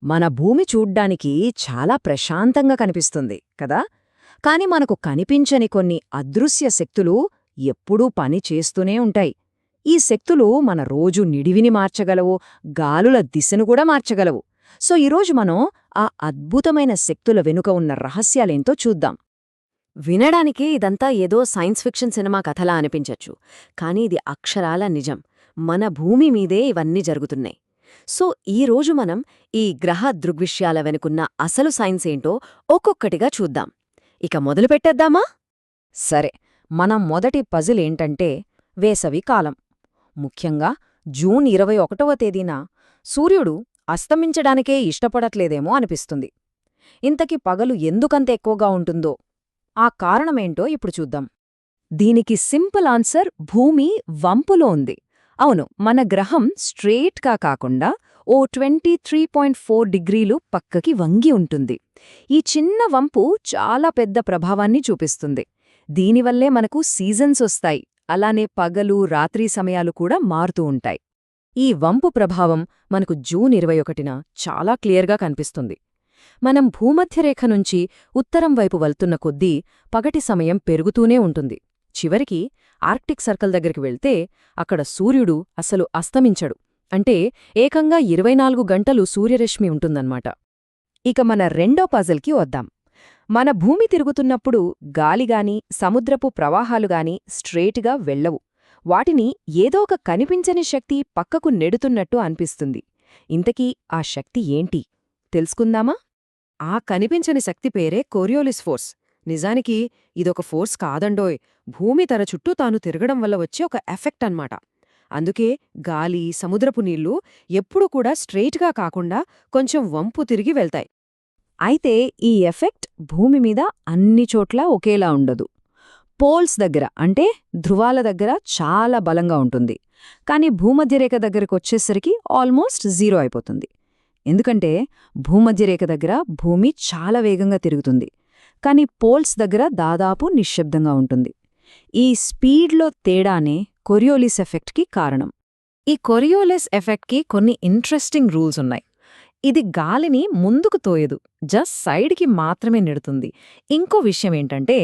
మన భూమి చూడ్డానికి చాలా ప్రశాంతంగా కనిపిస్తుంది కదా. కాని మనకు కనిపించని కొన్ని అదృశ్య శక్తులు ఎప్పుడూ పని చేస్తూనే ఉంటాయి. ఈ శక్తులు మన రోజు నిడివిని మార్చగలవు, గాలుల దిశను కూడా మార్చగలవు. సో ఈరోజు మనం ఆ అద్భుతమైన శక్తుల వెనుక ఉన్న రహస్యాలేంతో చూద్దాం. వినడానికి ఇదంతా ఏదో సైన్స్ ఫిక్షన్ సినిమా కథలా అనిపించచ్చు, కానీ ఇది అక్షరాల నిజం. మన భూమి మీదే ఇవన్నీ జరుగుతున్నాయి. సో ఈరోజు మనం ఈ గ్రహ దృగ్విషయాల వెనుకున్న అసలు సైన్స్ ఏంటో ఒక్కొక్కటిగా చూద్దాం. ఇక మొదలుపెట్టేద్దామా? సరే, మన మొదటి పజిల్ ఏంటంటే వేసవి కాలం. ముఖ్యంగా జూన్ 21వ తేదీన సూర్యుడు అస్తమించడానికే ఇష్టపడట్లేదేమో అనిపిస్తుంది. ఇంతకీ పగలు ఎందుకంత ఎక్కువగా ఉంటుందో, ఆ కారణమేంటో ఇప్పుడు చూద్దాం. దీనికి సింపుల్ ఆన్సర్ భూమి వంపులో ఉంది. అవును, మన గ్రహం స్ట్రెయిట్గా కాకుండా ఓ 23.4 డిగ్రీలు పక్కకి వంగి ఉంటుంది. ఈ చిన్న వంపు చాలా పెద్ద ప్రభావాన్ని చూపిస్తుంది. దీనివల్లే మనకు సీజన్స్ వస్తాయి, అలానే పగలు రాత్రి సమయాలు కూడా మారుతూ ఉంటాయి. ఈ వంపు ప్రభావం మనకు జూన్ 21న చాలా క్లియర్గా కనిపిస్తుంది. మనం భూమధ్యరేఖ నుంచి ఉత్తరం వైపు వెళ్తున్న కొద్దీ పగటి సమయం పెరుగుతూనే ఉంటుంది. చివరికి ఆర్క్టిక్ సర్కిల్ దగ్గరికి వెళ్తే అక్కడ సూర్యుడు అసలు అస్తమించడు. అంటే ఏకంగా 24 గంటలు సూర్యరశ్మి ఉంటుందన్నమాట. ఇక మన రెండో పజిల్కి వద్దాం. మన భూమి తిరుగుతున్నప్పుడు గాలిగాని సముద్రపు ప్రవాహాలుగాని స్ట్రేట్గా వెళ్లవు. వాటిని ఏదో ఒక కనిపించని శక్తి పక్కకు నెడుతున్నట్టు అనిపిస్తుంది. ఇంతకీ ఆ శక్తి ఏంటి తెలుసుకుందామా? ఆ కనిపించని శక్తి పేరే కోరియోలిస్ ఫోర్స్. నిజానికి ఇదొక ఫోర్స్ కాదండోయ్, భూమి తన చుట్టూ తాను తిరగడం వల్ల వచ్చే ఒక ఎఫెక్ట్ అన్నమాట. అందుకే గాలి, సముద్రపు నీళ్లు ఎప్పుడూ కూడా స్ట్రెయిట్గా కాకుండా కొంచెం వంపు తిరిగి వెళ్తాయి. అయితే ఈ ఎఫెక్ట్ భూమి మీద అన్ని చోట్ల ఒకేలా ఉండదు. పోల్స్ దగ్గర, అంటే ధృవాల దగ్గర చాలా బలంగా ఉంటుంది. కానీ భూమధ్యరేఖ దగ్గరకొచ్చేసరికి ఆల్మోస్ట్ జీరో అయిపోతుంది. ఎందుకంటే భూమధ్యరేఖ దగ్గర భూమి చాలా వేగంగా తిరుగుతుంది, కానీ పోల్స్ దగ్గర దాదాపు నిశ్శబ్దంగా ఉంటుంది. ఈ స్పీడ్లో తేడానే కొరియోలిస్ ఎఫెక్ట్కి కారణం. ఈ కొరియోలిస్ ఎఫెక్ట్కి కొన్ని ఇంట్రెస్టింగ్ రూల్స్ ఉన్నాయి. ఇది గాలిని ముందుకు తోయదు, జస్ట్ సైడ్కి మాత్రమే నెడుతుంది. ఇంకో విషయమేంటంటే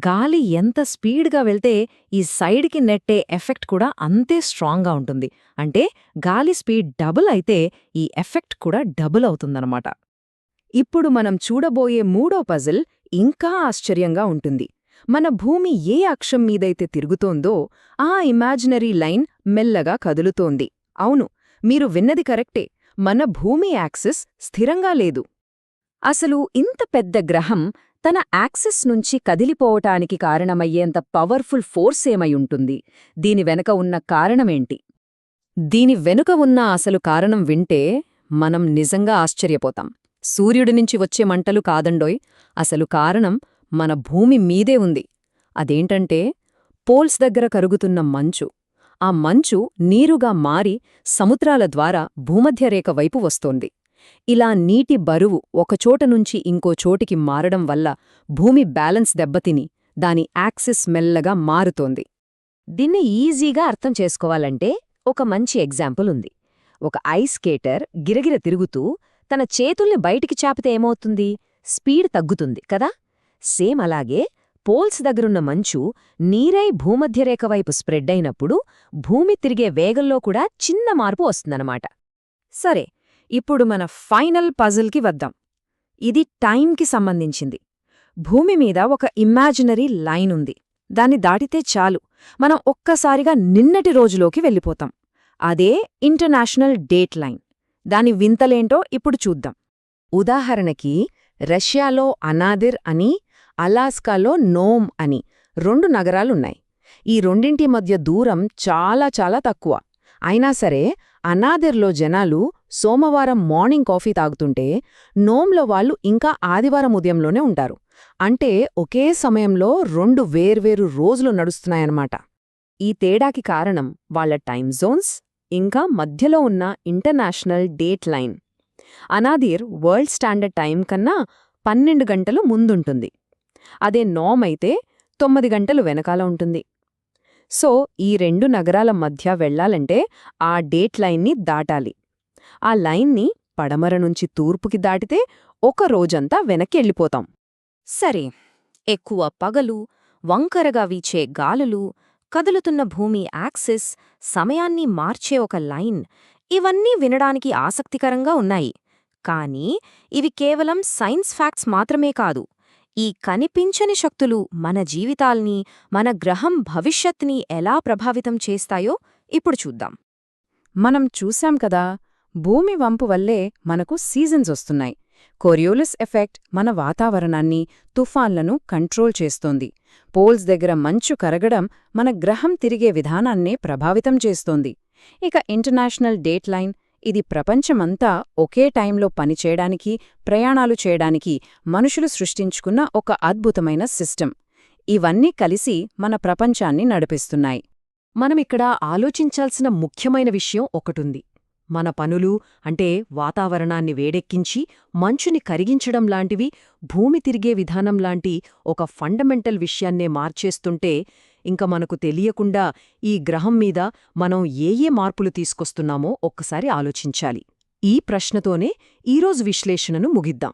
గాలి ఎంత స్పీడ్గా వెళ్తే ఈ సైడ్కి నెట్టే ఎఫెక్ట్ కూడా అంతే స్ట్రాంగ్గా ఉంటుంది. అంటే గాలి స్పీడ్ డబుల్ అయితే ఈ ఎఫెక్ట్ కూడా డబుల్ అవుతుందన్నమాట. ఇప్పుడు మనం చూడబోయే మూడో పజిల్ ఇంకా ఆశ్చర్యంగా ఉంటుంది. మన భూమి ఏ అక్షం మీదైతే తిరుగుతోందో ఆ ఇమాజినరీ లైన్ మెల్లగా కదులుతోంది. అవును, మీరు విన్నది కరెక్టే, మన భూమి యాక్సిస్ స్థిరంగా లేదు. అసలు ఇంత పెద్ద గ్రహం తన యాక్సిస్ నుంచి కదిలిపోవటానికి కారణమయ్యేంత పవర్ఫుల్ ఫోర్స్ ఏమై ఉంటుంది? దీని వెనుక ఉన్న కారణమేంటి? దీని వెనుక ఉన్న అసలు కారణం వింటే మనం నిజంగా ఆశ్చర్యపోతాం. సూర్యుడి నుంచి వచ్చే మంటలు కాదండోయ్, అసలు కారణం మన భూమి మీదే ఉంది. అదేంటంటే పోల్స్ దగ్గర కరుగుతున్న మంచు. ఆ మంచు నీరుగా మారి సముద్రాల ద్వారా భూమధ్యరేఖ వైపు వస్తోంది. ఇలా నీటి బరువు ఒకచోట నుంచి ఇంకో చోటికి మారడం వల్ల భూమి బ్యాలెన్స్ దెబ్బతిని దాని యాక్సిస్ మెల్లగా మారుతోంది. దీన్ని ఈజీగా అర్థం చేసుకోవాలంటే ఒక మంచి ఎగ్జాంపుల్ ఉంది. ఒక ఐస్ స్కేటర్ గిరగిర తిరుగుతూ తన చేతుల్ని బయటికి చాపితే ఏమవుతుంది? స్పీడ్ తగ్గుతుంది కదా. సేమ్ అలాగే పోల్స్ దగ్గరున్న మంచు నీరై భూమధ్యరేఖ వైపు స్ప్రెడ్ అయినప్పుడు భూమి తిరిగే వేగంలో కూడా చిన్న మార్పు వస్తుందన్నమాట. సరే, ఇప్పుడు మన ఫైనల్ పజిల్కి వద్దాం. ఇది టైంకి సంబంధించింది. భూమి మీద ఒక ఇమాజినరీ లైన్ ఉంది. దాన్ని దాటితే చాలు, మనం ఒక్కసారిగా నిన్నటి రోజులోకి వెళ్ళిపోతాం. అదే ఇంటర్నేషనల్ డేట్ లైన్. దాని వింతలేంటో ఇప్పుడు చూద్దాం. ఉదాహరణకి రష్యాలో అనాదిర్ అని, అలాస్కాలో నోమ్ అని 2 నగరాలున్నాయి. ఈ రెండింటి మధ్య దూరం చాలా చాలా తక్కువ. అయినా సరే అనాదిర్లో జనాలు సోమవారం మార్నింగ్ కాఫీ తాగుతుంటే నోమ్లో వాళ్ళు ఇంకా ఆదివారం ఉదయంలోనే ఉంటారు. అంటే ఒకే సమయంలో 2 వేర్వేరు రోజులు నడుస్తున్నాయన్నమాట. ఈ తేడాకి కారణం వాళ్ళ టైమ్ జోన్స్, ఇంకా మధ్యలో ఉన్న ఇంటర్నేషనల్ డేట్ లైన్. అనాదిర్ వరల్డ్ స్టాండర్డ్ టైం కన్నా 12 గంటలు ముందుంటుంది. అదే నోమ్ అయితే 9 గంటలు వెనకాల ఉంటుంది. సో ఈ 2 నగరాల మధ్య వెళ్లాలంటే ఆ డేట్ లైన్ని దాటాలి. ఆ లైన్ని పడమర నుంచి తూర్పుకి దాటితే ఒక రోజంతా వెనక్కెళ్ళిపోతాం. సరే, ఎక్కువ పగలు, వంకరగా వీచే గాలులు, కదులుతున్న భూమి యాక్సిస్, సమయాన్ని మార్చే ఒక లైన్, ఇవన్నీ వినడానికి ఆసక్తికరంగా ఉన్నాయి. కానీ ఇవి కేవలం సైన్స్ ఫ్యాక్ట్స్ మాత్రమే కాదు. ఈ కనిపించని శక్తులు మన జీవితాల్ని, మన గ్రహం భవిష్యత్ని ఎలా ప్రభావితం చేస్తాయో ఇప్పుడు చూద్దాం. మనం చూశాం కదా, భూమి వంపు వల్లే మనకు సీజన్స్ వస్తున్నాయి. కోరియోలిస్ ఎఫెక్ట్ మన వాతావరణాన్ని, తుఫాన్లను కంట్రోల్ చేస్తోంది. పోల్స్ దగ్గర మంచు కరగడం మన గ్రహం తిరిగే విధానాన్నే ప్రభావితం చేస్తోంది. ఇక ఇంటర్నేషనల్ డేట్ లైన్, ఇది ప్రపంచమంతా ఒకే టైంలో పనిచేయడానికి, ప్రయాణాలు చేయడానికి మనుషులు సృష్టించుకున్న ఒక అద్భుతమైన సిస్టమ్. ఇవన్నీ కలిసి మన ప్రపంచాన్ని నడిపిస్తున్నాయి. మనమిక్కడ ఆలోచించాల్సిన ముఖ్యమైన విషయం ఒకటుంది. మన పనులు, అంటే వాతావరణాన్ని వేడెక్కించి మంచుని కరిగించడం లాంటివి, భూమి తిరిగే విధానం లాంటి ఒక ఫండమెంటల్ విషయాన్నే మార్చేస్తుంటే, ఇంక మనకు తెలియకుండా ఈ గ్రహం మీద మనం ఏ మార్పులు తీసుకొస్తున్నామో ఒక్కసారి ఆలోచించాలి. ఈ ప్రశ్నతోనే ఈరోజు విశ్లేషణను ముగిద్దాం.